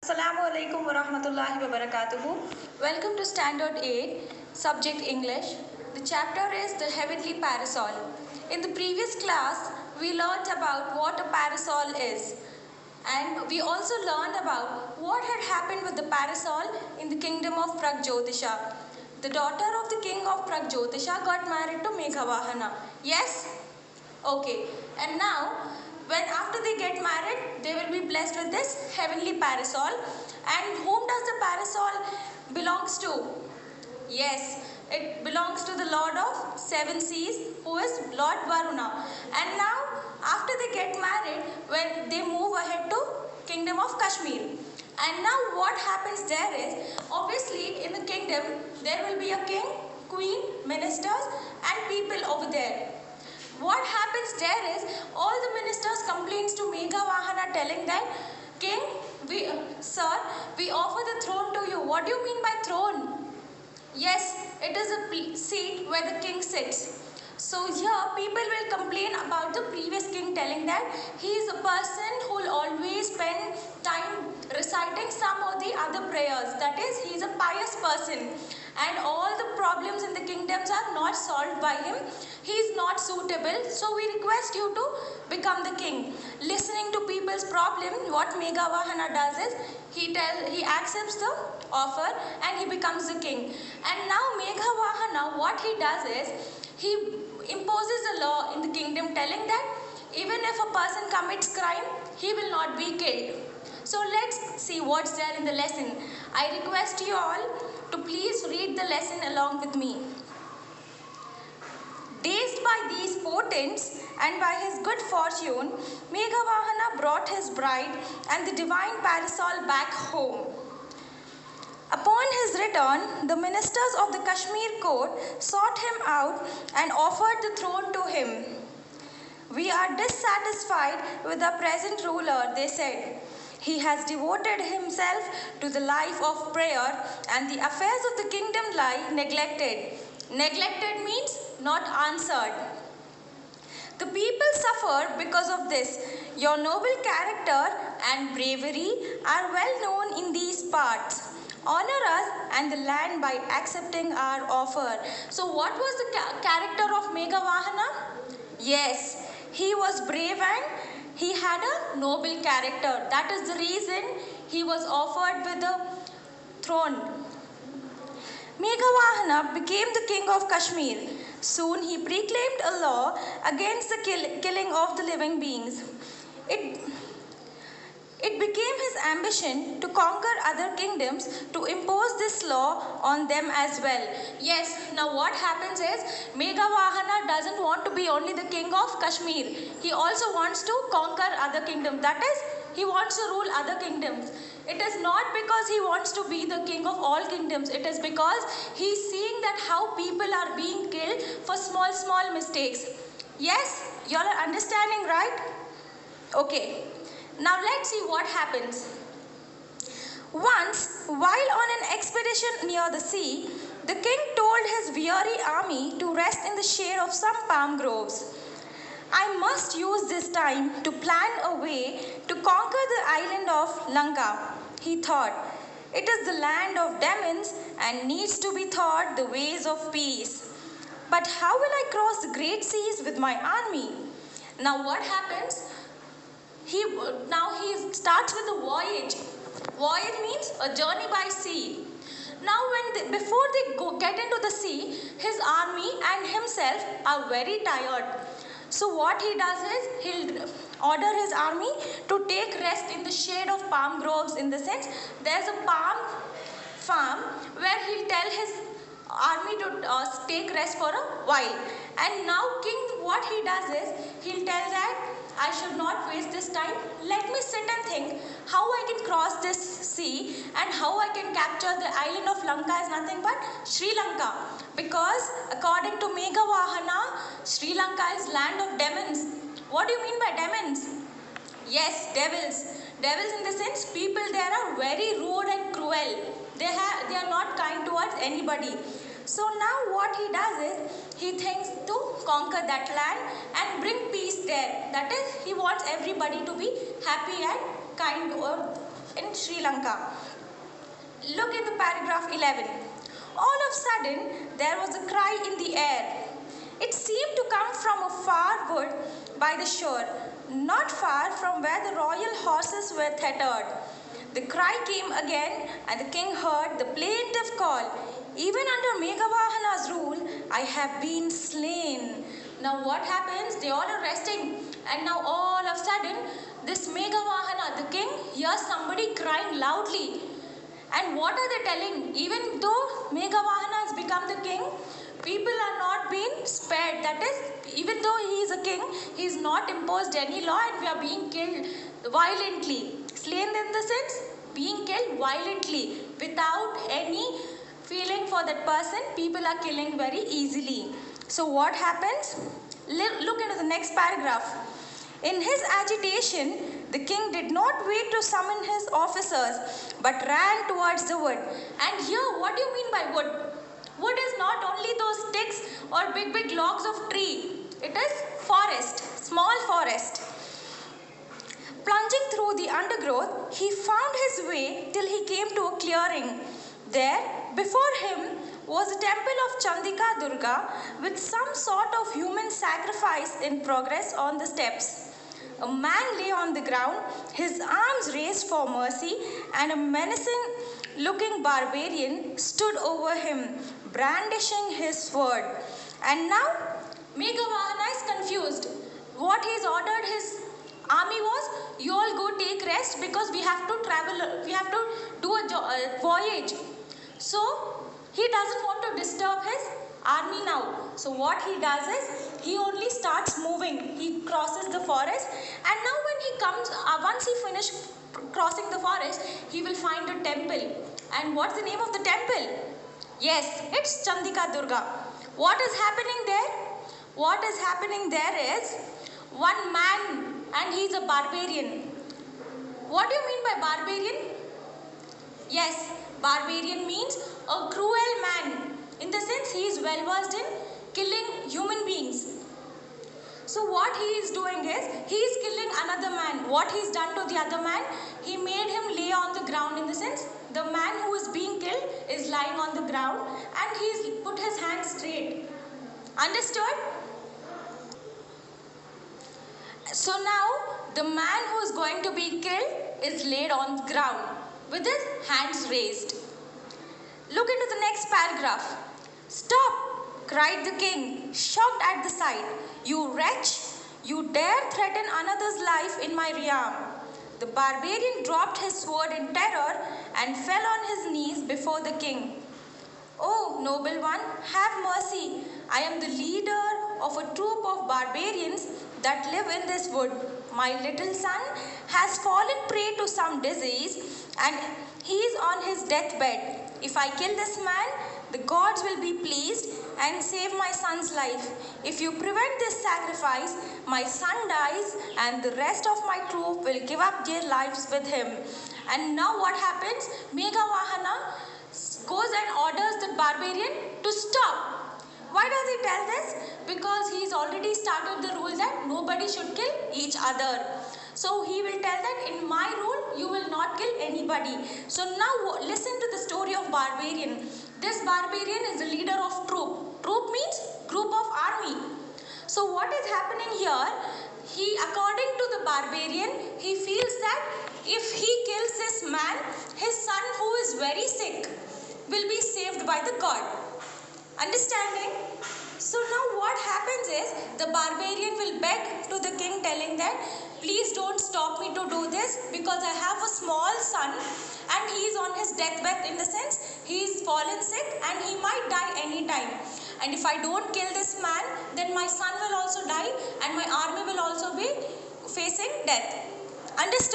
Assalamu alaikum wa rahmatullahi wa barakatuhu. Welcome to Standard 8, Subject English. The chapter is The Heavenly Parasol. In the previous class, we learned about what a parasol is. And we also learned about what had happened with the parasol in the kingdom of Pragjyotisha. The daughter of the king of Pragjyotisha got married to Meghavahana. Yes? Okay. And now, when after they get married, they will be blessed with this heavenly parasol. And whom does the parasol belongs to? Yes, it belongs to the Lord of Seven Seas, who is Lord Varuna. And now, after they get married, when they move ahead to Kingdom of Kashmir. And now what happens there is, obviously in the kingdom, there will be a king, queen, ministers and people over there. What happens there is, all the ministers complains to Meghavahana telling that, King, sir, we offer the throne to you. What do you mean by throne? Yes, it is a seat where the king sits. So here people will complain about the previous king telling that he is a person who will always spend time reciting some or the other prayers. That is, he is a pious person. And all the problems in the kingdoms are not solved by him. He is not suitable. So we request you to become the king. Listening to people's problem, what Meghavahana does is, he accepts the offer and he becomes the king. And now Meghavahana, what he does is, he imposes a law in the kingdom telling that even if a person commits crime, he will not be killed. So let's see what's there in the lesson. I request you all to please read the lesson along with me. Dazed by these portents and by his good fortune, Meghavahana brought his bride and the divine parasol back home. Upon his return, the ministers of the Kashmir court sought him out and offered the throne to him. We are dissatisfied with the present ruler, they said. He has devoted himself to the life of prayer and the affairs of the kingdom lie neglected. Neglected means not answered. The people suffer because of this. Your noble character and bravery are well known in these parts. Honor us and the land by accepting our offer. So what was the character of Meghavahana? Yes, he was brave and he had a noble character. That is the reason he was offered with the throne. Meghavahana became the king of Kashmir. Soon he proclaimed a law against the killing of the living beings. It became his ambition to conquer other kingdoms to impose this law on them as well. Yes, now what happens is, Meghavahana doesn't want to be only the king of Kashmir. He also wants to conquer other kingdoms. That is, he wants to rule other kingdoms. It is not because he wants to be the king of all kingdoms. It is because he is seeing that how people are being killed for small mistakes. Yes, you all are understanding, right? Okay. Now let's see what happens. Once, while on an expedition near the sea, the king told his weary army to rest in the shade of some palm groves. I must use this time to plan a way to conquer the island of Lanka, he thought. It is the land of demons and needs to be taught the ways of peace. But how will I cross the great seas with my army? Now what happens? He starts with a voyage. Voyage means a journey by sea. Now before they get into the sea, his army and himself are very tired. So what he does is, he'll order his army to take rest in the shade of palm groves. In the sense, there's a palm farm where he'll tell his army to take rest for a while. And now king, what he does is, he'll tell that I should not waste this time. Let me sit and think how I can cross this sea and how I can capture the island of Lanka is nothing but Sri Lanka. Because according to Meghavahana, Sri Lanka is land of demons. What do you mean by demons? Yes, devils. Devils in the sense, people there are very rude and cruel. They are not kind towards anybody. So now what he does is, he thinks to conquer that land and bring peace there. That is, he wants everybody to be happy and kind or in Sri Lanka. Look in the paragraph 11. All of a sudden, there was a cry in the air. It seemed to come from a far wood by the shore, not far from where the royal horses were tethered. The cry came again, and the king heard the plaintive call. Even under Meghavahana's rule, I have been slain. Now what happens? They all are resting, and now all of a sudden, this Meghavahana, the king, hears somebody crying loudly. And what are they telling? Even though Meghavahana has become the king, people are not being spared. That is, even though he is a king, he is not imposed any law and we are being killed violently. Slain in the sense, being killed violently without any feeling for that person. People are killing very easily. So what happens? Look into the next paragraph. In his agitation, the king did not wait to summon his officers, but ran towards the wood. And here, what do you mean by wood? Wood is not only those sticks or big logs of tree. It is forest, small forest. Plunging through the undergrowth, he found his way till he came to a clearing. There, before him, was a temple of Chandika Durga with some sort of human sacrifice in progress on the steps. A man lay on the ground, his arms raised for mercy, and a menacing-looking barbarian stood over him, brandishing his sword. And now, Meghavahana is confused. What he's ordered his army was, you all go take rest because we have to travel, we have to do a voyage. So, he doesn't want to disturb his army now. So what he does is, he only starts moving. He crosses the forest, and now when he comes, once he finishes crossing the forest, he will find a temple. And what's the name of the temple? Yes, it's Chandika Durga. What is happening there? What is happening there is, one man, and he's a barbarian. What do you mean by barbarian? Yes, barbarian means a cruel man. In the sense, he is well versed in killing human beings. So what he is doing is, he is killing another man. What he's done to the other man, he made him lay on the ground. In the sense, the man who is being killed is lying on the ground and he's put his hands straight. Understood? So now, the man who is going to be killed is laid on the ground with his hands raised. Look into the next paragraph. Stop, cried the king, shocked at the sight. You wretch, you dare threaten another's life in my realm. The barbarian dropped his sword in terror and fell on his knees before the king. Oh, noble one, have mercy. I am the leader of a troop of barbarians that live in this wood. My little son has fallen prey to some disease and he is on his deathbed. If I kill this man, the gods will be pleased and save my son's life. If you prevent this sacrifice, my son dies and the rest of my troop will give up their lives with him. And now what happens? Meghavahana goes and orders the barbarian to stop. Why does he tell this? Because he's already started the rule that nobody should kill each other. So he will tell that in my rule, you will not kill anybody. So now listen to the story of barbarian. This barbarian is the leader of troop. Troop means group of army. So what is happening here? According to the barbarian, he feels that if he kills this man, his son who is very sick will be saved by the god. Understanding? So now what happens is, the barbarian will beg to the king telling that, please don't stop me to do this because I have a small son and he is on his deathbed. In the sense, he is fallen sick and he might die anytime. And if I don't kill this man, then my son will also die and my army will also be facing death. Understood?